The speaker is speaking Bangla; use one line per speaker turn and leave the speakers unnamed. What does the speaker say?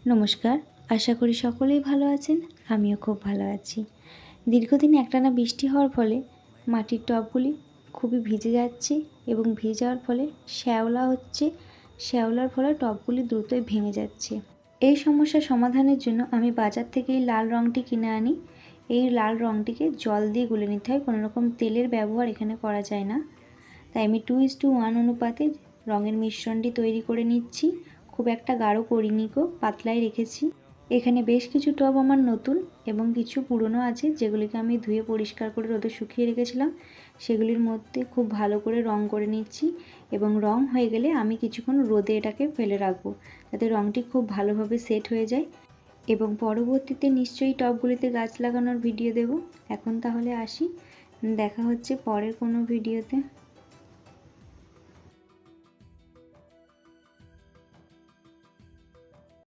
নমস্কার, আশা করি সকলেই ভালো আছেন। আমিও খুব ভালো আছি। দীর্ঘদিন একটানা বৃষ্টি হওয়ার ফলে মাটির টবগুলি খুবই ভিজে যাচ্ছে এবং ভিজে যাওয়ার ফলে শ্যাওলা হচ্ছে। শ্যাওলার ফলে টবগুলি দ্রুতই ভেঙে যাচ্ছে। এই সমস্যার সমাধানের জন্য আমি বাজার থেকে এই লাল রঙটি কিনে আনি। এই লাল রঙটিকে জল দিয়ে গুলে নিতে হয়, কোনো রকম তেলের ব্যবহার এখানে করা যায় না। তাই আমি 2:1 অনুপাতে রঙের মিশ্রণটি তৈরি করে নিচ্ছি। খুব একটা গাঢ় করিনি গো, পাতলাই রেখেছি। এখানে বেশ কিছু টব আমার নতুন এবং কিছু পুরনো আছে, যেগুলিকে আমি ধুয়ে পরিষ্কার করে রোদে শুকিয়ে রেখেছিলাম। সেগুলির মধ্যে খুব ভালো করে রং করে নিচ্ছি এবং রং হয়ে গেলে আমি কিছুক্ষণ রোদে এটাকে ফেলে রাখবো, যাতে রঙটি খুব ভালোভাবে সেট হয়ে যায়। এবং পরবর্তীতে নিশ্চয়ই টবগুলিতে গাছ লাগানোর ভিডিও দেব। এখন তাহলে আসি, দেখা হচ্ছে পরের কোনো ভিডিওতে।